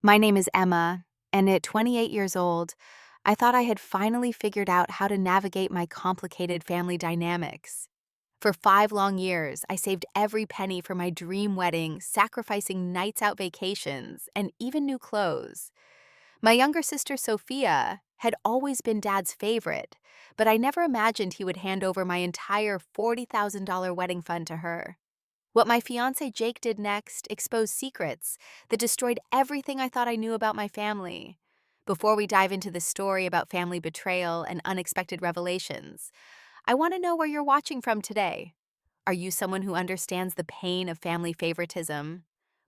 My name is Emma, and at 28 years old, I thought I had finally figured out how to navigate my complicated family dynamics. For 5 long years, I saved every penny for my dream wedding, sacrificing nights out vacations and even new clothes. My younger sister, Sophia, had always been Dad's favorite, but I never imagined he would hand over my entire $40,000 wedding fund to her. What my fiancé Jake did next exposed secrets that destroyed everything I thought I knew about my family. Before we dive into the story about family betrayal and unexpected revelations, I want to know where you're watching from today. Are you someone who understands the pain of family favoritism?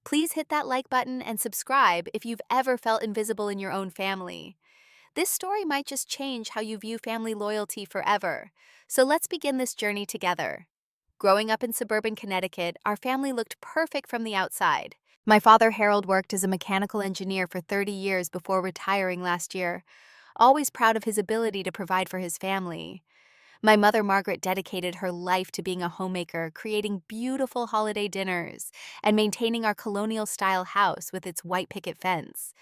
Please hit that like button and subscribe if you've ever felt invisible in your own family. This story might just change how you view family loyalty forever. So let's begin this journey together. Growing up in suburban Connecticut, our family looked perfect from the outside. My father, Harold, worked as a mechanical engineer for 30 years before retiring last year, always proud of his ability to provide for his family. My mother, Margaret, dedicated her life to being a homemaker, creating beautiful holiday dinners and maintaining our colonial-style house with its white picket fence.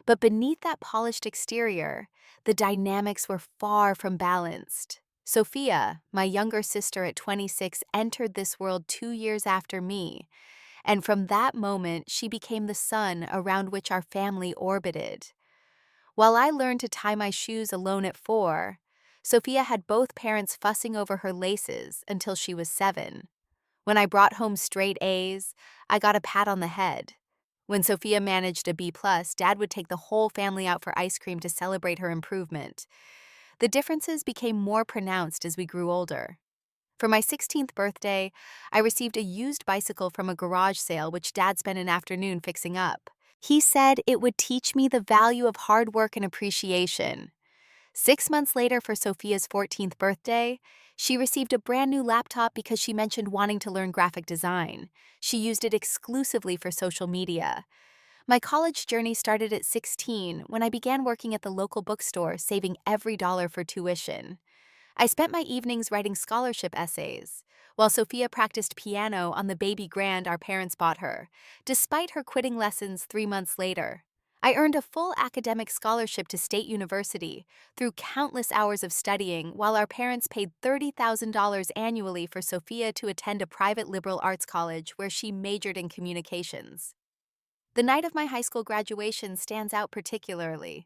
But beneath that polished exterior, the dynamics were far from balanced. Sophia, my younger sister at 26, entered this world 2 years after me, and from that moment she became the sun around which our family orbited. While I learned to tie my shoes alone at 4, Sophia had both parents fussing over her laces until she was 7. When I brought home straight A's, I got a pat on the head. When Sophia managed a B+, Dad would take the whole family out for ice cream to celebrate her improvement. The differences became more pronounced as we grew older. For my 16th birthday, I received a used bicycle from a garage sale which Dad spent an afternoon fixing up. He said it would teach me the value of hard work and appreciation. 6 months later, for Sophia's 14th birthday, she received a brand new laptop because she mentioned wanting to learn graphic design. She used it exclusively for social media. My college journey started at 16 when I began working at the local bookstore, saving every dollar for tuition. I spent my evenings writing scholarship essays, while Sophia practiced piano on the baby grand our parents bought her, despite her quitting lessons 3 months later. I earned a full academic scholarship to State University through countless hours of studying, while our parents paid $30,000 annually for Sophia to attend a private liberal arts college where she majored in communications. The night of my high school graduation stands out particularly.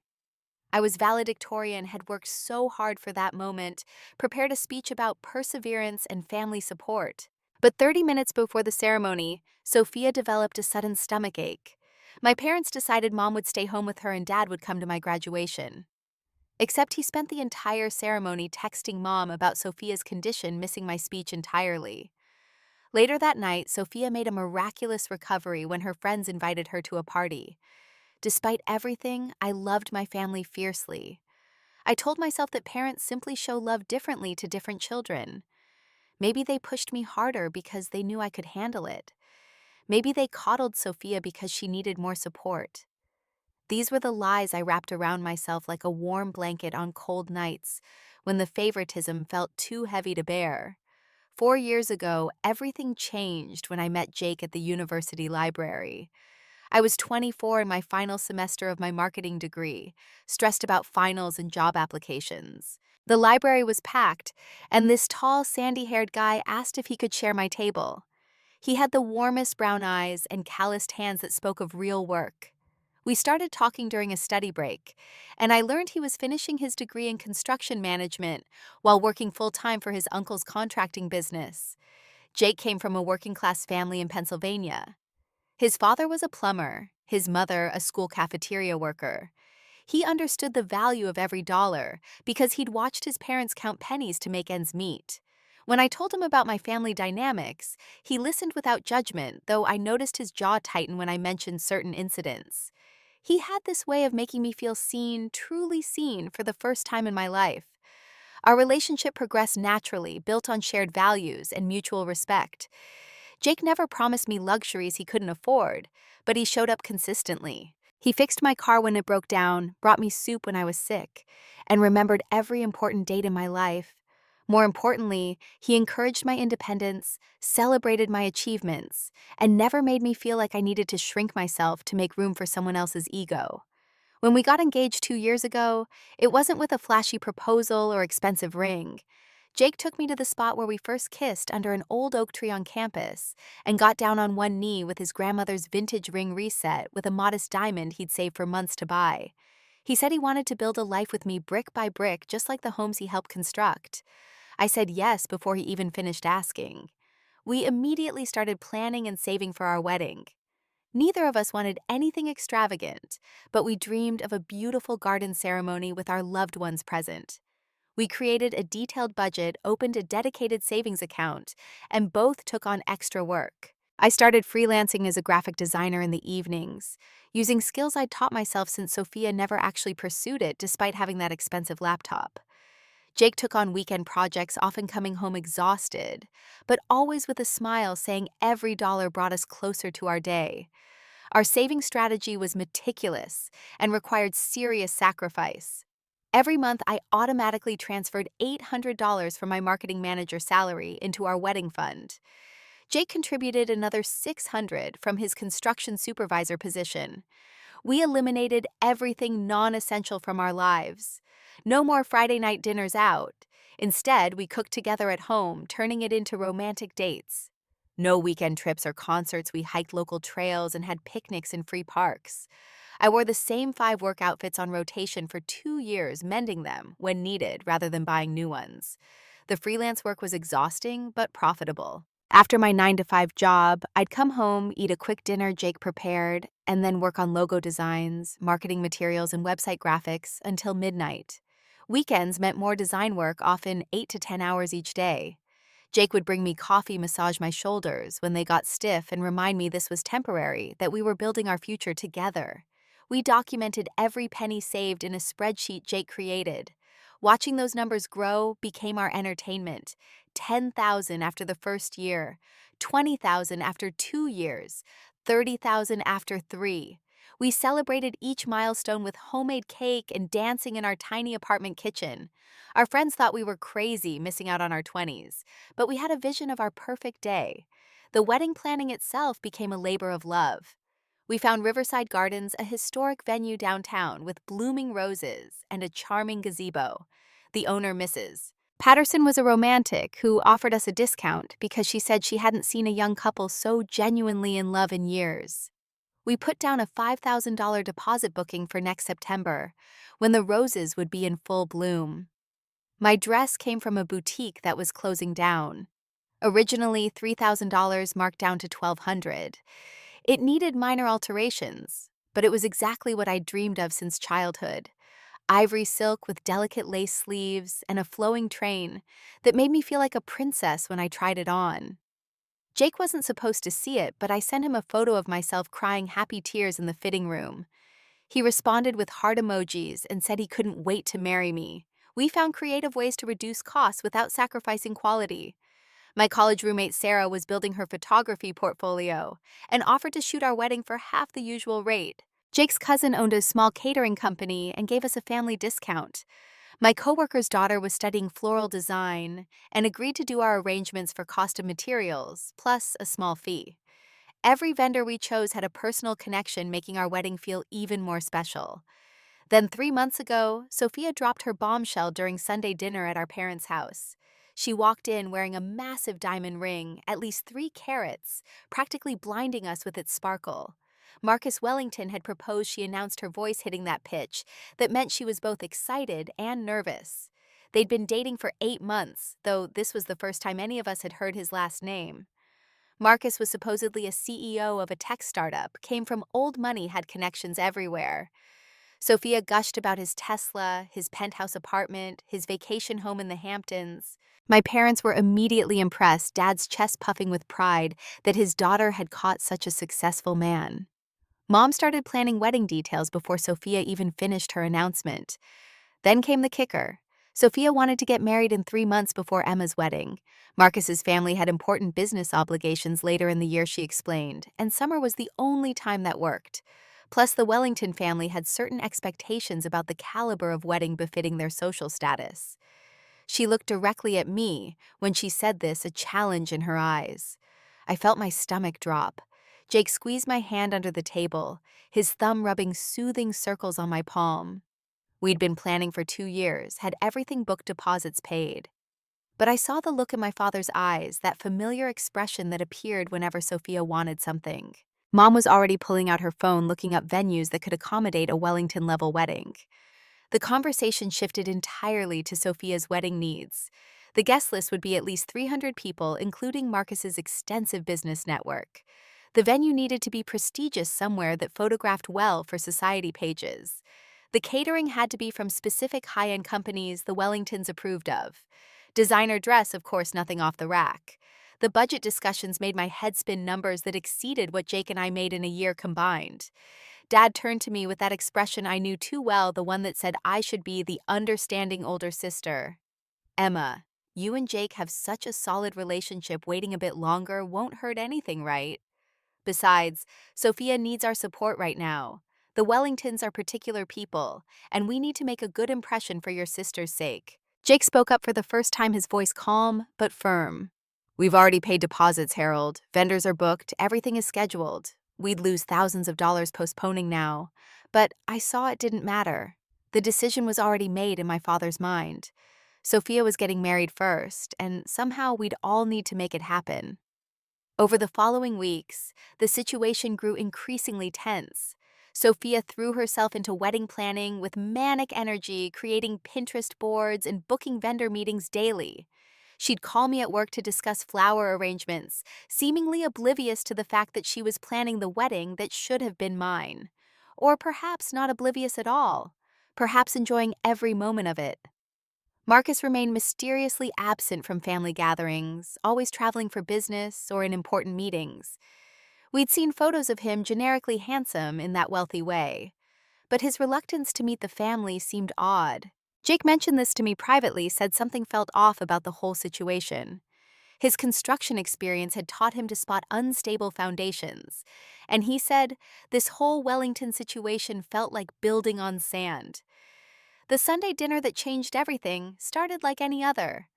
I was valedictorian, had worked so hard for that moment, prepared a speech about perseverance and family support. But 30 minutes before the ceremony, Sophia developed a sudden stomach ache. My parents decided Mom would stay home with her and Dad would come to my graduation. Except he spent the entire ceremony texting Mom about Sophia's condition, missing my speech entirely. Later that night, Sophia made a miraculous recovery when her friends invited her to a party. Despite everything, I loved my family fiercely. I told myself that parents simply show love differently to different children. Maybe they pushed me harder because they knew I could handle it. Maybe they coddled Sophia because she needed more support. These were the lies I wrapped around myself like a warm blanket on cold nights when the favoritism felt too heavy to bear. 4 years ago, everything changed when I met Jake at the university library. I was 24 in my final semester of my marketing degree, stressed about finals and job applications. The library was packed, and this tall, sandy-haired guy asked if he could share my table. He had the warmest brown eyes and calloused hands that spoke of real work. We started talking during a study break, and I learned he was finishing his degree in construction management while working full-time for his uncle's contracting business. Jake came from a working-class family in Pennsylvania. His father was a plumber, his mother a school cafeteria worker. He understood the value of every dollar because he'd watched his parents count pennies to make ends meet. When I told him about my family dynamics, he listened without judgment, though I noticed his jaw tighten when I mentioned certain incidents. He had this way of making me feel seen, truly seen, for the first time in my life. Our relationship progressed naturally, built on shared values and mutual respect. Jake never promised me luxuries he couldn't afford, but he showed up consistently. He fixed my car when it broke down, brought me soup when I was sick, and remembered every important date in my life. More importantly, he encouraged my independence, celebrated my achievements, and never made me feel like I needed to shrink myself to make room for someone else's ego. When we got engaged 2 years ago, it wasn't with a flashy proposal or expensive ring. Jake took me to the spot where we first kissed under an old oak tree on campus and got down on one knee with his grandmother's vintage ring reset with a modest diamond he'd saved for months to buy. He said he wanted to build a life with me brick by brick, just like the homes he helped construct. I said yes before he even finished asking. We immediately started planning and saving for our wedding. Neither of us wanted anything extravagant, but we dreamed of a beautiful garden ceremony with our loved ones present. We created a detailed budget, opened a dedicated savings account, and both took on extra work. I started freelancing as a graphic designer in the evenings, using skills I'd taught myself since Sophia never actually pursued it despite having that expensive laptop. Jake took on weekend projects, often coming home exhausted, but always with a smile, saying every dollar brought us closer to our day. Our saving strategy was meticulous and required serious sacrifice. Every month, I automatically transferred $800 from my marketing manager salary into our wedding fund. Jake contributed another $600 from his construction supervisor position. We eliminated everything non-essential from our lives. No more Friday night dinners out. Instead, we cooked together at home, turning it into romantic dates. No weekend trips or concerts, we hiked local trails and had picnics in free parks. I wore the same 5 work outfits on rotation for 2 years, mending them when needed rather than buying new ones. The freelance work was exhausting but profitable. After my 9 to 5 job, I'd come home, eat a quick dinner Jake prepared, and then work on logo designs, marketing materials, and website graphics until midnight. Weekends meant more design work, often 8 to 10 hours each day. Jake would bring me coffee, massage my shoulders when they got stiff, and remind me this was temporary, that we were building our future together. We documented every penny saved in a spreadsheet Jake created. Watching those numbers grow became our entertainment. 10,000 after the first year, 20,000 after 2 years, 30,000 after 3. We celebrated each milestone with homemade cake and dancing in our tiny apartment kitchen. Our friends thought we were crazy missing out on our 20s, but we had a vision of our perfect day. The wedding planning itself became a labor of love. We found Riverside Gardens, a historic venue downtown with blooming roses and a charming gazebo. The owner, Mrs. Patterson, was a romantic who offered us a discount because she said she hadn't seen a young couple so genuinely in love in years. We put down a $5,000 deposit booking for next September, when the roses would be in full bloom. My dress came from a boutique that was closing down. Originally $3,000, marked down to $1,200. It needed minor alterations, but it was exactly what I'd dreamed of since childhood. Ivory silk with delicate lace sleeves and a flowing train that made me feel like a princess when I tried it on. Jake wasn't supposed to see it, but I sent him a photo of myself crying happy tears in the fitting room. He responded with heart emojis and said he couldn't wait to marry me. We found creative ways to reduce costs without sacrificing quality. My college roommate Sarah was building her photography portfolio and offered to shoot our wedding for half the usual rate. Jake's cousin owned a small catering company and gave us a family discount. My coworker's daughter was studying floral design and agreed to do our arrangements for cost of materials, plus a small fee. Every vendor we chose had a personal connection, making our wedding feel even more special. Then 3 months ago, Sophia dropped her bombshell during Sunday dinner at our parents' house. She walked in wearing a massive diamond ring, at least 3 carats, practically blinding us with its sparkle. Marcus Wellington had proposed. She announced, her voice hitting that pitch that meant she was both excited and nervous. They'd been dating for 8 months, though this was the first time any of us had heard his last name. Marcus was supposedly a CEO of a tech startup, came from old money, had connections everywhere. Sophia gushed about his Tesla, his penthouse apartment, his vacation home in the Hamptons. My parents were immediately impressed, Dad's chest puffing with pride that his daughter had caught such a successful man. Mom started planning wedding details before Sophia even finished her announcement. Then came the kicker. Sophia wanted to get married in 3 months before Emma's wedding. Marcus's family had important business obligations later in the year, she explained, and summer was the only time that worked. Plus, the Wellington family had certain expectations about the caliber of wedding befitting their social status. She looked directly at me when she said this, a challenge in her eyes. I felt my stomach drop. Jake squeezed my hand under the table, his thumb rubbing soothing circles on my palm. We'd been planning for 2 years, had everything booked, deposits paid. But I saw the look in my father's eyes, that familiar expression that appeared whenever Sophia wanted something. Mom was already pulling out her phone, looking up venues that could accommodate a Wellington-level wedding. The conversation shifted entirely to Sophia's wedding needs. The guest list would be at least 300 people, including Marcus's extensive business network. The venue needed to be prestigious, somewhere that photographed well for society pages. The catering had to be from specific high-end companies the Wellingtons approved of. Designer dress, of course, nothing off the rack. The budget discussions made my head spin, numbers that exceeded what Jake and I made in a year combined. Dad turned to me with that expression I knew too well, the one that said I should be the understanding older sister. "Emma, you and Jake have such a solid relationship. Waiting a bit longer won't hurt anything, right? Besides, Sophia needs our support right now. The Wellingtons are particular people, and we need to make a good impression for your sister's sake." Jake spoke up for the first time, his voice calm but firm. "We've already paid deposits, Harold. Vendors are booked, everything is scheduled. We'd lose thousands of dollars postponing now. But I saw it didn't matter. The decision was already made in my father's mind. Sophia was getting married first, and somehow we'd all need to make it happen." Over the following weeks, the situation grew increasingly tense. Sophia threw herself into wedding planning with manic energy, creating Pinterest boards and booking vendor meetings daily. She'd call me at work to discuss flower arrangements, seemingly oblivious to the fact that she was planning the wedding that should have been mine. Or perhaps not oblivious at all, perhaps enjoying every moment of it. Marcus remained mysteriously absent from family gatherings, always traveling for business or in important meetings. We'd seen photos of him generically handsome in that wealthy way, but his reluctance to meet the family seemed odd. Jake mentioned this to me privately, said something felt off about the whole situation. His construction experience had taught him to spot unstable foundations, and he said this whole Wellington situation felt like building on sand. The Sunday dinner that changed everything started like any other.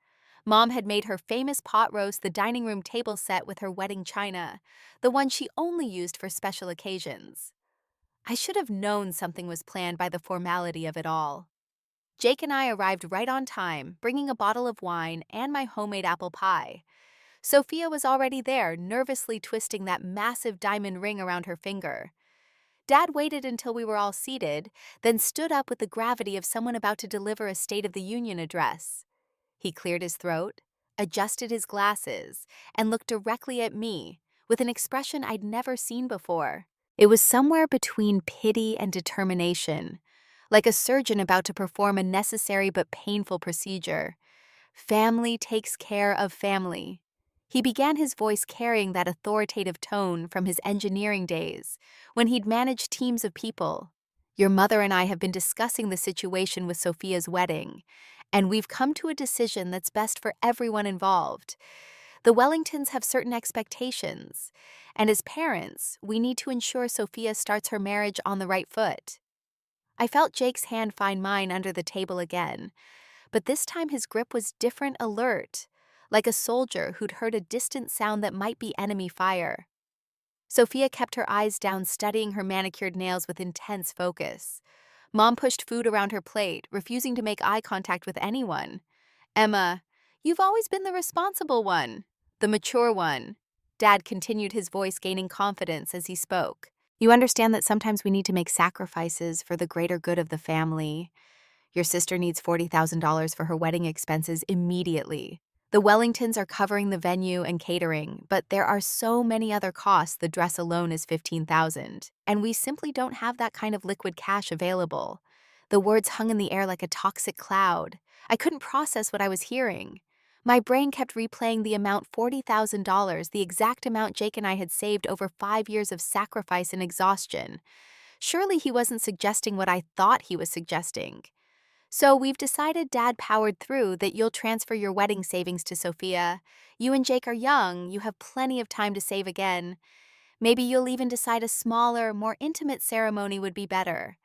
Mom had made her famous pot roast, the dining room table set with her wedding china, the one she only used for special occasions. I should have known something was planned by the formality of it all. Jake and I arrived right on time, bringing a bottle of wine and my homemade apple pie. Sophia was already there, nervously twisting that massive diamond ring around her finger. Dad waited until we were all seated, then stood up with the gravity of someone about to deliver a State of the Union address. He cleared his throat, adjusted his glasses, and looked directly at me with an expression I'd never seen before. It was somewhere between pity and determination, like a surgeon about to perform a necessary but painful procedure. "Family takes care of family." He began, his voice carrying that authoritative tone from his engineering days, when he'd managed teams of people. "Your mother and I have been discussing the situation with Sophia's wedding, and we've come to a decision that's best for everyone involved. The Wellingtons have certain expectations, and as parents, we need to ensure Sophia starts her marriage on the right foot." I felt Jake's hand find mine under the table again, but this time his grip was different, alert, like a soldier who'd heard a distant sound that might be enemy fire. Sophia kept her eyes down, studying her manicured nails with intense focus. Mom pushed food around her plate, refusing to make eye contact with anyone. "Emma, you've always been the responsible one, the mature one." Dad continued, his voice gaining confidence as he spoke. "You understand that sometimes we need to make sacrifices for the greater good of the family. Your sister needs $40,000 for her wedding expenses immediately. The Wellingtons are covering the venue and catering, but there are so many other costs. The dress alone is $15,000, and we simply don't have that kind of liquid cash available." The words hung in the air like a toxic cloud. I couldn't process what I was hearing. My brain kept replaying the amount, $40,000, the exact amount Jake and I had saved over 5 years of sacrifice and exhaustion. Surely he wasn't suggesting what I thought he was suggesting. "So we've decided," Dad powered through, "that you'll transfer your wedding savings to Sophia. You and Jake are young, you have plenty of time to save again. Maybe you'll even decide a smaller, more intimate ceremony would be better.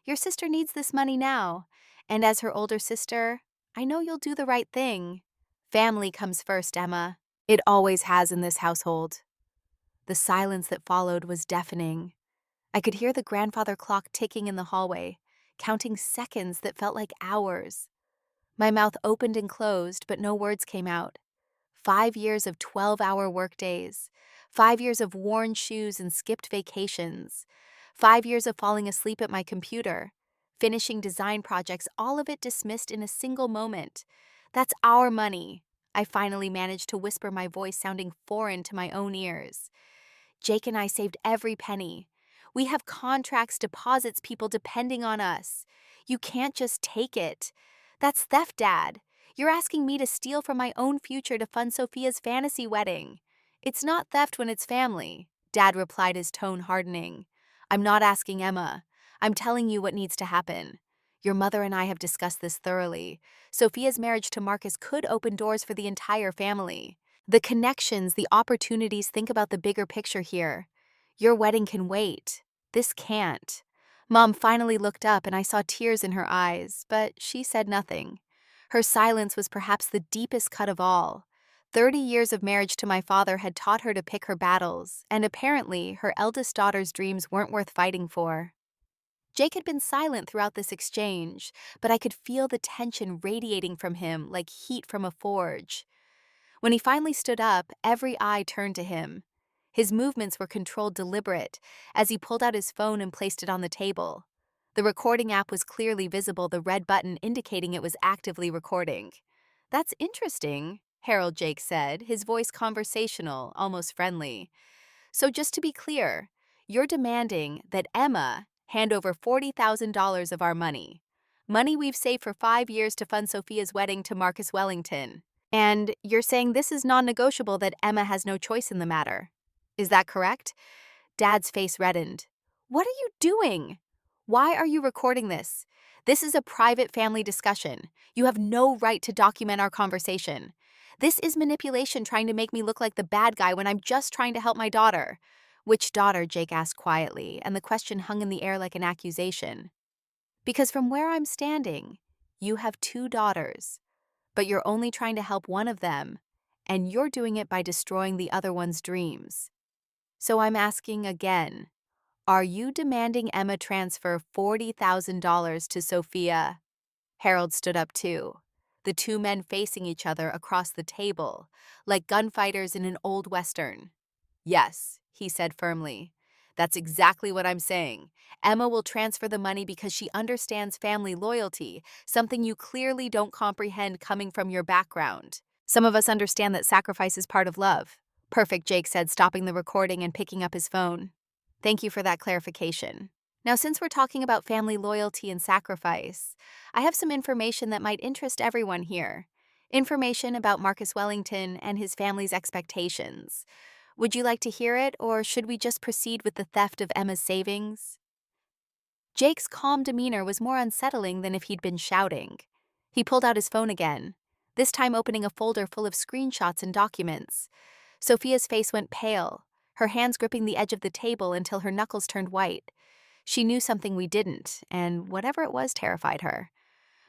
Your sister needs this money now, and as her older sister, I know you'll do the right thing. Family comes first, Emma. It always has in this household. The silence that followed was deafening. I could hear the grandfather clock ticking in the hallway, counting seconds that felt like hours. My mouth opened and closed, but no words came out. 5 years of 12-hour workdays, 5 years of worn shoes and skipped vacations, 5 years of falling asleep at my computer, finishing design projects, all of it dismissed in a single moment. That's our money. I finally managed to whisper, my voice sounding foreign to my own ears. Jake and I saved every penny. We have contracts, deposits, people depending on us. You can't just take it. That's theft, Dad. You're asking me to steal from my own future to fund Sophia's fantasy wedding. It's not theft when it's family, Dad replied, his tone hardening. I'm not asking Emma. I'm telling you what needs to happen. Your mother and I have discussed this thoroughly. Sophia's marriage to Marcus could open doors for the entire family. The connections, the opportunities, think about the bigger picture here. Your wedding can wait. This can't. Mom finally looked up and I saw tears in her eyes, but she said nothing. Her silence was perhaps the deepest cut of all. 30 years of marriage to my father had taught her to pick her battles, and apparently her eldest daughter's dreams weren't worth fighting for. Jake had been silent throughout this exchange, but I could feel the tension radiating from him like heat from a forge. When he finally stood up, every eye turned to him. His movements were controlled, deliberate, as he pulled out his phone and placed it on the table. The recording app was clearly visible, the red button indicating it was actively recording. That's interesting, Harold Jake said, his voice conversational, almost friendly. So just to be clear, you're demanding that Emma hand over $40,000 of our money. Money we've saved for 5 years to fund Sophia's wedding to Marcus Wellington. And you're saying this is non-negotiable, that Emma has no choice in the matter. Is that correct? Dad's face reddened. What are you doing? Why are you recording this? This is a private family discussion. You have no right to document our conversation. This is manipulation, trying to make me look like the bad guy when I'm just trying to help my daughter. Which daughter? Jake asked quietly, and the question hung in the air like an accusation. Because from where I'm standing, you have 2 daughters. But you're only trying to help one of them, and you're doing it by destroying the other one's dreams. So I'm asking again, are you demanding Emma transfer $40,000 to Sophia? Harold stood up too, the 2 men facing each other across the table, like gunfighters in an old Western. Yes, he said firmly. That's exactly what I'm saying. Emma will transfer the money because she understands family loyalty, something you clearly don't comprehend coming from your background. Some of us understand that sacrifice is part of love. Perfect, Jake said, stopping the recording and picking up his phone. Thank you for that clarification. Now, since we're talking about family loyalty and sacrifice, I have some information that might interest everyone here. Information about Marcus Wellington and his family's expectations. Would you like to hear it, or should we just proceed with the theft of Emma's savings? Jake's calm demeanor was more unsettling than if he'd been shouting. He pulled out his phone again, this time opening a folder full of screenshots and documents. Sophia's face went pale, her hands gripping the edge of the table until her knuckles turned white. She knew something we didn't, and whatever it was terrified her.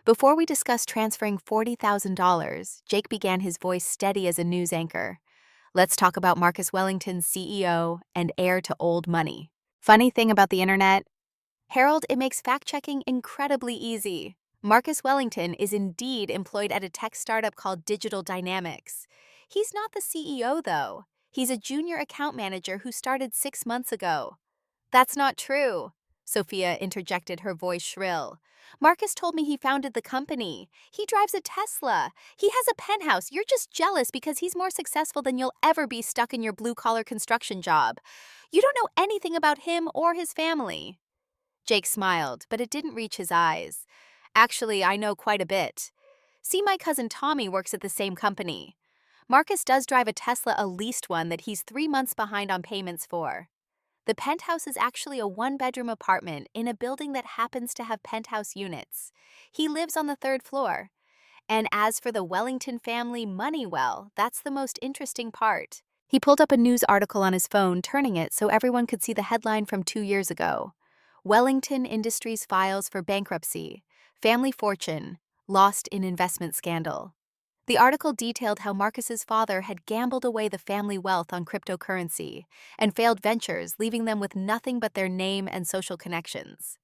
Before we discussed transferring $40,000, Jake began, his voice steady as a news anchor. Let's talk about Marcus Wellington's CEO and heir to old money. Funny thing about the internet, Harold, it makes fact-checking incredibly easy. Marcus Wellington is indeed employed at a tech startup called Digital Dynamics. He's not the CEO, though. He's a junior account manager who started 6 months ago. That's not true, Sophia interjected, her voice shrill. Marcus told me he founded the company. He drives a Tesla. He has a penthouse. You're just jealous because he's more successful than you'll ever be, stuck in your blue-collar construction job. You don't know anything about him or his family. Jake smiled, but it didn't reach his eyes. Actually, I know quite a bit. See, my cousin Tommy works at the same company. Marcus does drive a Tesla, a leased one that he's 3 months behind on payments for. The penthouse is actually a 1-bedroom apartment in a building that happens to have penthouse units. He lives on the 3rd floor. And as for the Wellington family money well, that's the most interesting part. He pulled up a news article on his phone, turning it so everyone could see the headline from 2 years ago. Wellington Industries files for bankruptcy. Family fortune lost in investment scandal. The article detailed how Marcus's father had gambled away the family wealth on cryptocurrency and failed ventures, leaving them with nothing but their name and social connections.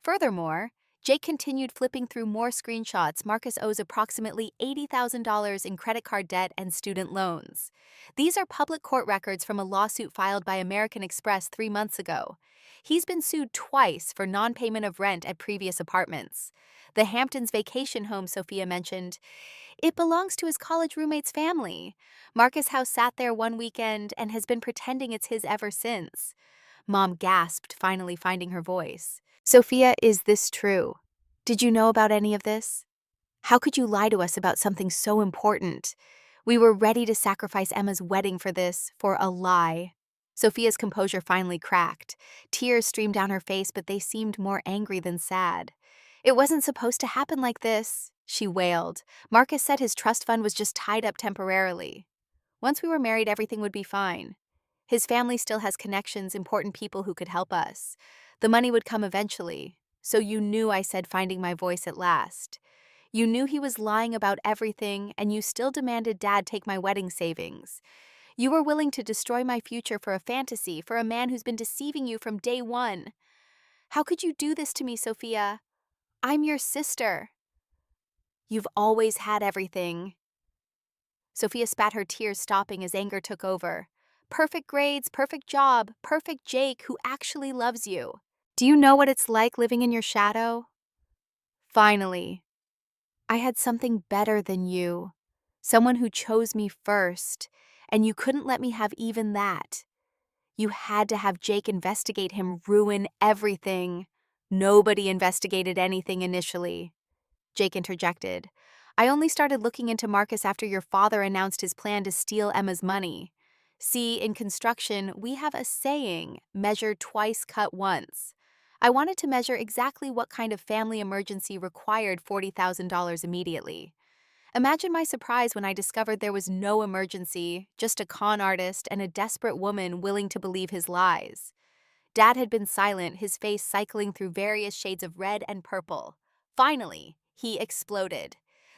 Furthermore, Jake continued flipping through more screenshots. Marcus owes approximately $80,000 in credit card debt and student loans. These are public court records from a lawsuit filed by American Express 3 months ago. He's been sued twice for non-payment of rent at previous apartments. The Hamptons vacation home Sophia mentioned, it belongs to his college roommate's family. Marcus House sat there one weekend and has been pretending it's his ever since. Mom gasped, finally finding her voice. Sophia, is this true? Did you know about any of this? How could you lie to us about something so important? We were ready to sacrifice Emma's wedding for a lie. Sophia's composure finally cracked. Tears streamed down her face, but they seemed more angry than sad. It wasn't supposed to happen like this, she wailed. Marcus said his trust fund was just tied up temporarily. Once we were married, everything would be fine. His family still has connections, important people who could help us. The money would come eventually. So you knew, I said, finding my voice at last. You knew he was lying about everything, and you still demanded Dad take my wedding savings. You were willing to destroy my future for a fantasy, for a man who's been deceiving you from day one. How could you do this to me, Sophia? I'm your sister. You've always had everything. Sophia spat, her tears stopping as anger took over. Perfect grades, perfect job, perfect Jake who actually loves you. Do you know what it's like living in your shadow? Finally, I had something better than you. Someone who chose me first, and you couldn't let me have even that. You had to have Jake investigate him, ruin everything. Nobody investigated anything initially. Jake interjected. I only started looking into Marcus after your father announced his plan to steal Emma's money. See, in construction, we have a saying, measure twice, cut once. I wanted to measure exactly what kind of family emergency required $40,000 immediately. Imagine my surprise when I discovered there was no emergency, just a con artist and a desperate woman willing to believe his lies. Dad had been silent, his face cycling through various shades of red and purple. Finally, he exploded.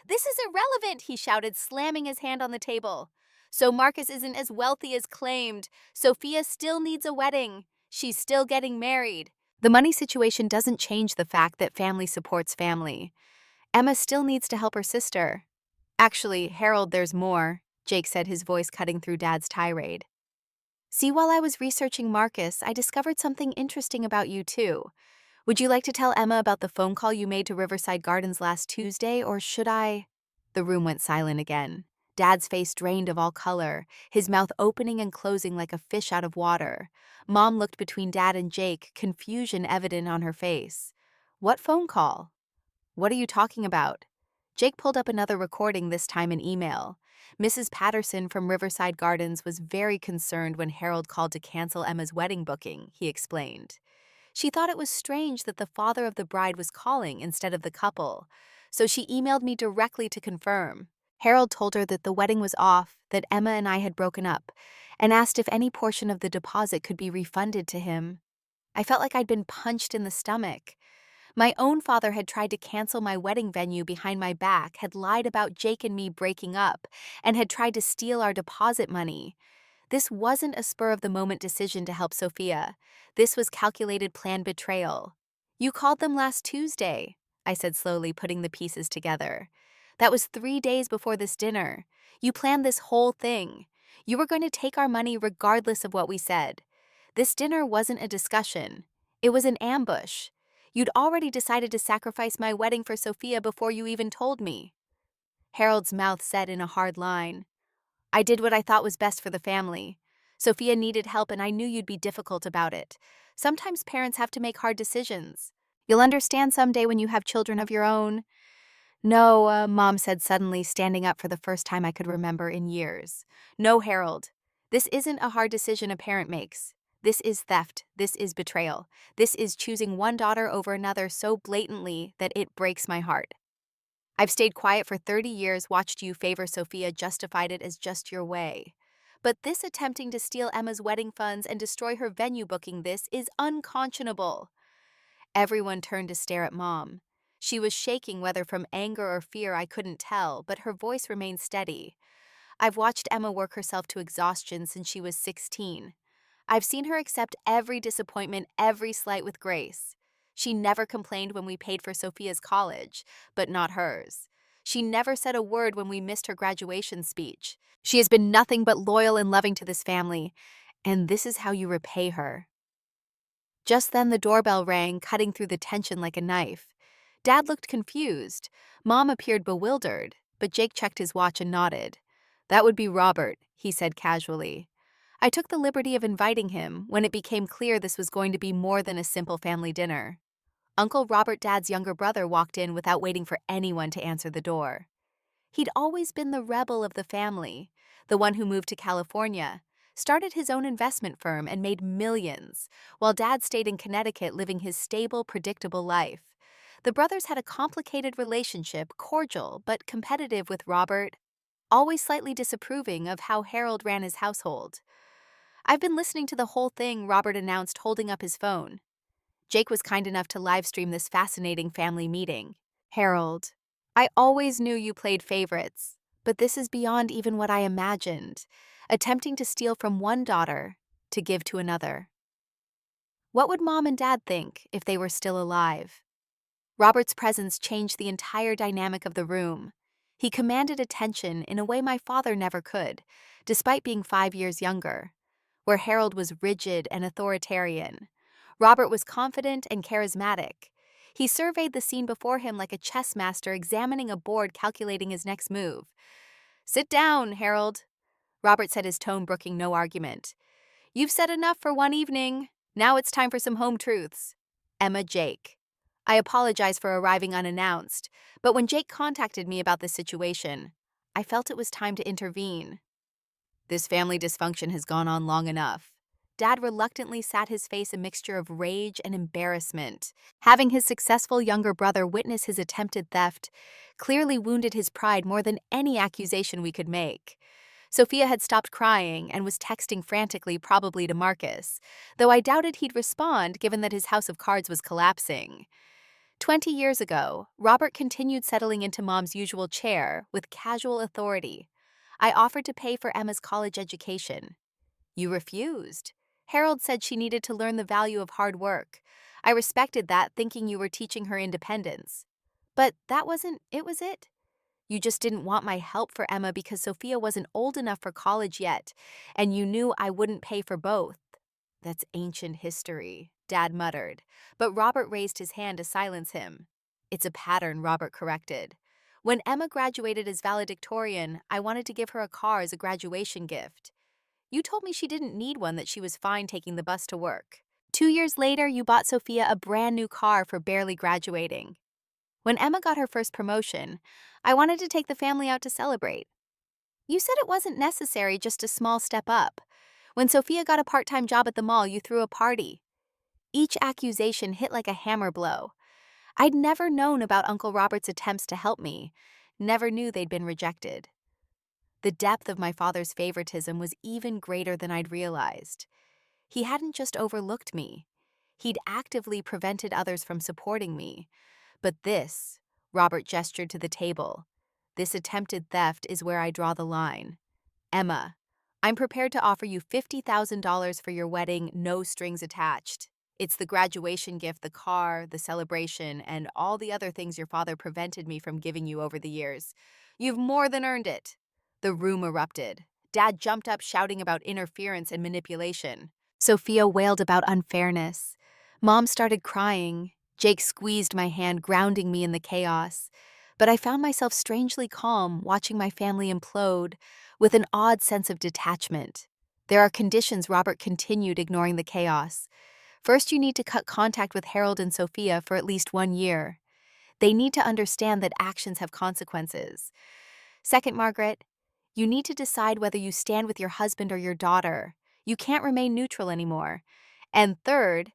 This is irrelevant, he shouted, slamming his hand on the table. So Marcus isn't as wealthy as claimed. Sophia still needs a wedding. She's still getting married. The money situation doesn't change the fact that family supports family. Emma still needs to help her sister. Actually, Harold, there's more, Jake said, his voice cutting through Dad's tirade. See, while I was researching Marcus, I discovered something interesting about you too. Would you like to tell Emma about the phone call you made to Riverside Gardens last Tuesday, or should I? The room went silent again. Dad's face drained of all color, his mouth opening and closing like a fish out of water. Mom looked between Dad and Jake, confusion evident on her face. What phone call? What are you talking about? Jake pulled up another recording, this time an email. Mrs. Patterson from Riverside Gardens was very concerned when Harold called to cancel Emma's wedding booking, he explained. She thought it was strange that the father of the bride was calling instead of the couple, so she emailed me directly to confirm. Harold told her that the wedding was off, that Emma and I had broken up, and asked if any portion of the deposit could be refunded to him. I felt like I'd been punched in the stomach. My own father had tried to cancel my wedding venue behind my back, had lied about Jake and me breaking up, and had tried to steal our deposit money. This wasn't a spur-of-the-moment decision to help Sophia. This was calculated, planned betrayal. You called them last Tuesday, I said slowly, putting the pieces together. That was 3 days before this dinner. You planned this whole thing. You were going to take our money regardless of what we said. This dinner wasn't a discussion. It was an ambush. You'd already decided to sacrifice my wedding for Sophia before you even told me. Harold's mouth set in a hard line. I did what I thought was best for the family. Sophia needed help, and I knew you'd be difficult about it. Sometimes parents have to make hard decisions. You'll understand someday when you have children of your own. No, Mom said suddenly, standing up for the first time I could remember in years. No, Harold. This isn't a hard decision a parent makes. This is theft. This is betrayal. This is choosing one daughter over another so blatantly that it breaks my heart. I've stayed quiet for 30 years, watched you favor Sophia, justified it as just your way. But this attempting to steal Emma's wedding funds and destroy her venue booking, this is unconscionable. Everyone turned to stare at Mom. She was shaking, whether from anger or fear I couldn't tell, but her voice remained steady. I've watched Emma work herself to exhaustion since she was 16. I've seen her accept every disappointment, every slight with grace. She never complained when we paid for Sophia's college, but not hers. She never said a word when we missed her graduation speech. She has been nothing but loyal and loving to this family, and this is how you repay her. Just then the doorbell rang, cutting through the tension like a knife. Dad looked confused. Mom appeared bewildered, but Jake checked his watch and nodded. "That would be Robert," he said casually. I took the liberty of inviting him when it became clear this was going to be more than a simple family dinner. Uncle Robert, Dad's younger brother, walked in without waiting for anyone to answer the door. He'd always been the rebel of the family, the one who moved to California, started his own investment firm, and made millions, while Dad stayed in Connecticut living his stable, predictable life. The brothers had a complicated relationship, cordial but competitive with Robert, always slightly disapproving of how Harold ran his household. "I've been listening to the whole thing," Robert announced, holding up his phone. Jake was kind enough to live stream this fascinating family meeting. "Harold, I always knew you played favorites, but this is beyond even what I imagined. Attempting to steal from one daughter to give to another. What would Mom and Dad think if they were still alive?" Robert's presence changed the entire dynamic of the room. He commanded attention in a way my father never could, despite being 5 years younger. Where Harold was rigid and authoritarian, Robert was confident and charismatic. He surveyed the scene before him like a chess master examining a board, calculating his next move. "Sit down, Harold," Robert said, his tone brooking no argument. "You've said enough for one evening. Now it's time for some home truths. Emma, Jake." I apologized for arriving unannounced, but when Jake contacted me about this situation, I felt it was time to intervene. "This family dysfunction has gone on long enough." Dad reluctantly sat, his face a mixture of rage and embarrassment. Having his successful younger brother witness his attempted theft clearly wounded his pride more than any accusation we could make. Sophia had stopped crying and was texting frantically, probably to Marcus, though I doubted he'd respond given that his house of cards was collapsing. 20 years ago, Robert continued settling into Mom's usual chair with casual authority. I offered to pay for Emma's college education. "You refused." "Harold said she needed to learn the value of hard work. I respected that, thinking you were teaching her independence. But that wasn't it, was it? You just didn't want my help for Emma because Sophia wasn't old enough for college yet, and you knew I wouldn't pay for both." "That's ancient history," Dad muttered, but Robert raised his hand to silence him. "It's a pattern," Robert corrected. "When Emma graduated as valedictorian, I wanted to give her a car as a graduation gift. You told me she didn't need one, that she was fine taking the bus to work. 2 years later, you bought Sophia a brand new car for barely graduating. When Emma got her first promotion, I wanted to take the family out to celebrate. You said it wasn't necessary, just a small step up. When Sophia got a part-time job at the mall, you threw a party." Each accusation hit like a hammer blow. I'd never known about Uncle Robert's attempts to help me, never knew they'd been rejected. The depth of my father's favoritism was even greater than I'd realized. He hadn't just overlooked me. He'd actively prevented others from supporting me. But this, Robert gestured to the table, this attempted theft is where I draw the line. "Emma, I'm prepared to offer you $50,000 for your wedding, no strings attached. It's the graduation gift, the car, the celebration, and all the other things your father prevented me from giving you over the years. You've more than earned it." The room erupted. Dad jumped up, shouting about interference and manipulation. Sophia wailed about unfairness. Mom started crying. Jake squeezed my hand, grounding me in the chaos. But I found myself strangely calm, watching my family implode, with an odd sense of detachment. "There are conditions," Robert continued, ignoring the chaos. "First, you need to cut contact with Harold and Sophia for at least 1 year. They need to understand that actions have consequences. Second, Margaret, you need to decide whether you stand with your husband or your daughter. You can't remain neutral anymore. And third,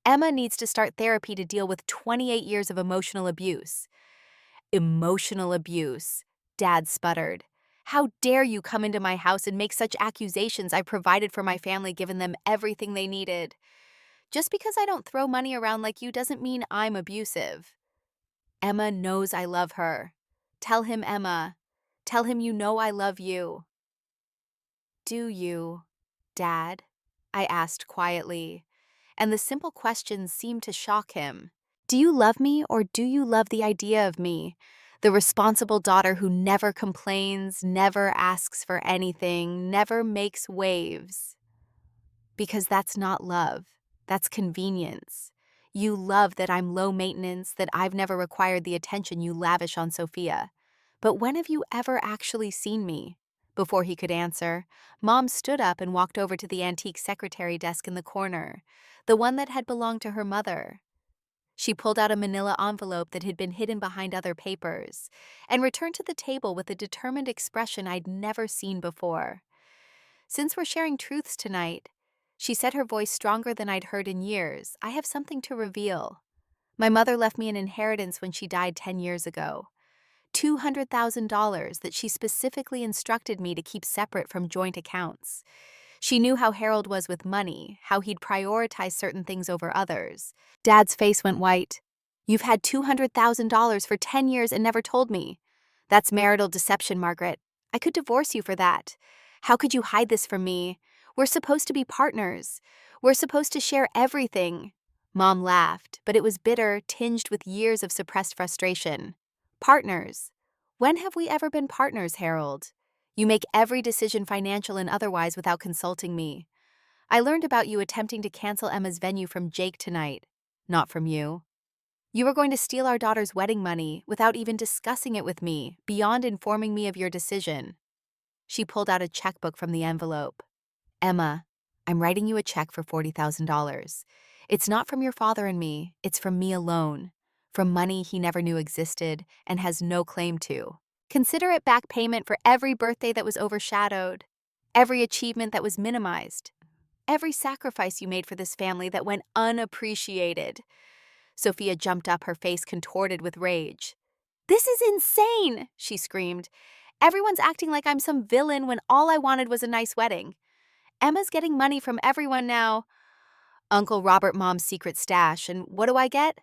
Emma needs to start therapy to deal with 28 years of emotional abuse." "Emotional abuse," Dad sputtered. "How dare you come into my house and make such accusations? I provided for my family, given them everything they needed. Just because I don't throw money around like you doesn't mean I'm abusive." Emma knows I love her. Tell him, Emma. Tell him you know I love you. Do you, Dad? I asked quietly, and the simple question seemed to shock him. Do you love me, or do you love the idea of me? The responsible daughter who never complains, never asks for anything, never makes waves. Because that's not love. That's convenience. You love that I'm low maintenance, that I've never required the attention you lavish on Sophia. But when have you ever actually seen me? Before he could answer, Mom stood up and walked over to the antique secretary desk in the corner, the one that had belonged to her mother. She pulled out a manila envelope that had been hidden behind other papers and returned to the table with a determined expression I'd never seen before. Since we're sharing truths tonight, she said, her voice stronger than I'd heard in years, I have something to reveal. My mother left me an inheritance when she died 10 years ago. $200,000 that she specifically instructed me to keep separate from joint accounts. She knew how Harold was with money, how he'd prioritize certain things over others. Dad's face went white. You've had $200,000 for 10 years and never told me. That's marital deception, Margaret. I could divorce you for that. How could you hide this from me? We're supposed to be partners. We're supposed to share everything. Mom laughed, but it was bitter, tinged with years of suppressed frustration. Partners? When have we ever been partners, Harold? You make every decision, financial and otherwise, without consulting me. I learned about you attempting to cancel Emma's venue from Jake tonight, not from you. You were going to steal our daughter's wedding money without even discussing it with me, beyond informing me of your decision. She pulled out a checkbook from the envelope. Emma, I'm writing you a check for $40,000. It's not from your father and me, it's from me alone. From money he never knew existed and has no claim to. Consider it back payment for every birthday that was overshadowed, every achievement that was minimized, every sacrifice you made for this family that went unappreciated. Sophia jumped up, her face contorted with rage. This is insane, she screamed. Everyone's acting like I'm some villain when all I wanted was a nice wedding. Emma's getting money from everyone now. Uncle Robert, Mom's secret stash, and what do I get?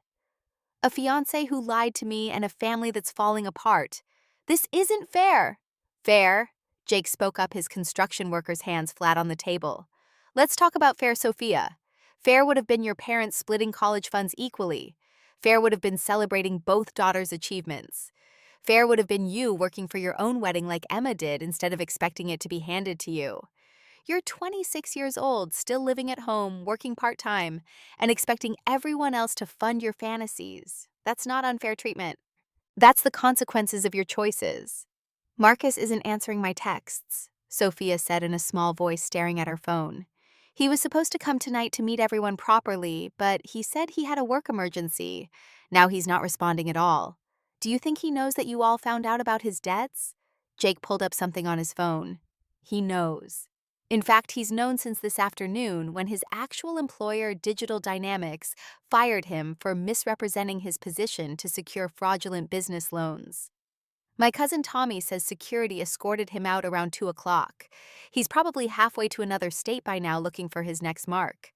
A fiancé who lied to me and a family that's falling apart. This isn't fair. Fair? Jake spoke up, his construction worker's hands flat on the table. Let's talk about fair, Sophia. Fair would have been your parents splitting college funds equally. Fair would have been celebrating both daughters' achievements. Fair would have been you working for your own wedding like Emma did instead of expecting it to be handed to you. You're 26 years old, still living at home, working part-time, and expecting everyone else to fund your fantasies. That's not unfair treatment. That's the consequences of your choices. Marcus isn't answering my texts, Sophia said in a small voice, staring at her phone. He was supposed to come tonight to meet everyone properly, but he said he had a work emergency. Now he's not responding at all. Do you think he knows that you all found out about his debts? Jake pulled up something on his phone. He knows. In fact, he's known since this afternoon when his actual employer, Digital Dynamics, fired him for misrepresenting his position to secure fraudulent business loans. My cousin Tommy says security escorted him out around 2 o'clock. He's probably halfway to another state by now looking for his next mark.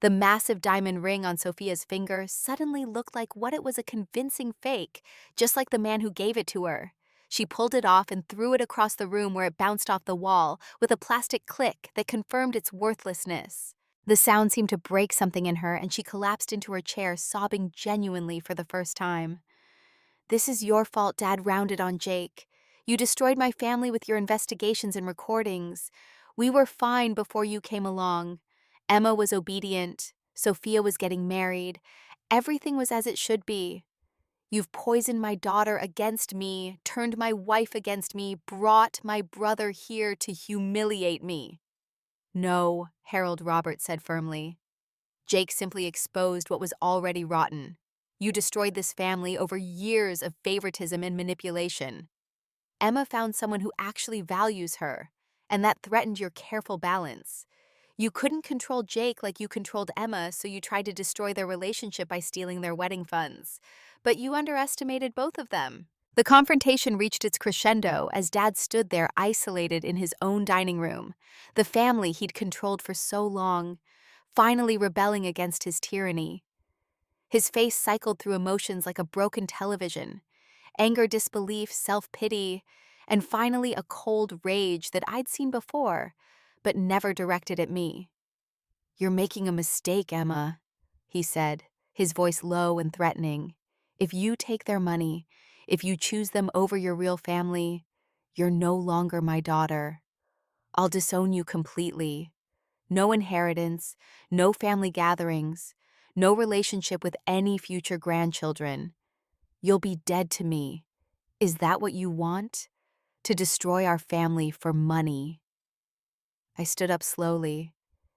The massive diamond ring on Sophia's finger suddenly looked like what it was, a convincing fake, just like the man who gave it to her. She pulled it off and threw it across the room where it bounced off the wall with a plastic click that confirmed its worthlessness. The sound seemed to break something in her, and she collapsed into her chair, sobbing genuinely for the first time. This is your fault, Dad rounded on Jake. You destroyed my family with your investigations and recordings. We were fine before you came along. Emma was obedient. Sophia was getting married. Everything was as it should be. You've poisoned my daughter against me, turned my wife against me, brought my brother here to humiliate me. No, Harold Roberts said firmly. Jake simply exposed what was already rotten. You destroyed this family over years of favoritism and manipulation. Emma found someone who actually values her, and that threatened your careful balance. You couldn't control Jake like you controlled Emma, so you tried to destroy their relationship by stealing their wedding funds. But you underestimated both of them. The confrontation reached its crescendo as Dad stood there isolated in his own dining room, the family he'd controlled for so long, finally rebelling against his tyranny. His face cycled through emotions like a broken television: anger, disbelief, self-pity, and finally a cold rage that I'd seen before, but never directed at me. "You're making a mistake, Emma," he said, his voice low and threatening. "If you take their money, if you choose them over your real family, you're no longer my daughter. I'll disown you completely. No inheritance, no family gatherings, no relationship with any future grandchildren. You'll be dead to me. Is that what you want? To destroy our family for money?" I stood up slowly,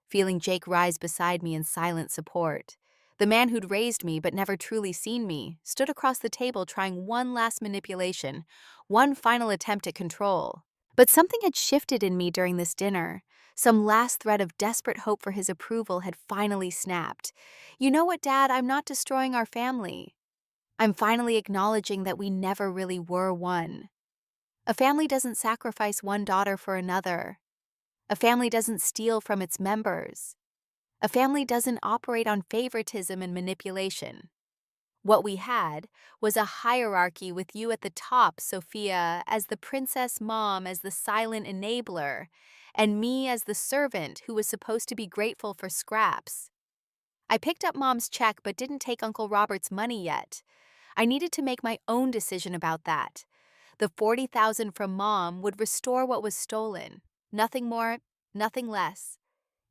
feeling Jake rise beside me in silent support. The man who'd raised me but never truly seen me stood across the table trying one last manipulation, one final attempt at control. But something had shifted in me during this dinner. Some last thread of desperate hope for his approval had finally snapped. "You know what, Dad? I'm not destroying our family. I'm finally acknowledging that we never really were one. A family doesn't sacrifice one daughter for another. A family doesn't steal from its members. A family doesn't operate on favoritism and manipulation. What we had was a hierarchy with you at the top, Sophia, as the princess mom, as the silent enabler, and me as the servant who was supposed to be grateful for scraps. I picked up Mom's check but didn't take Uncle Robert's money yet. I needed to make my own decision about that. The $40,000 from Mom would restore what was stolen. Nothing more, nothing less.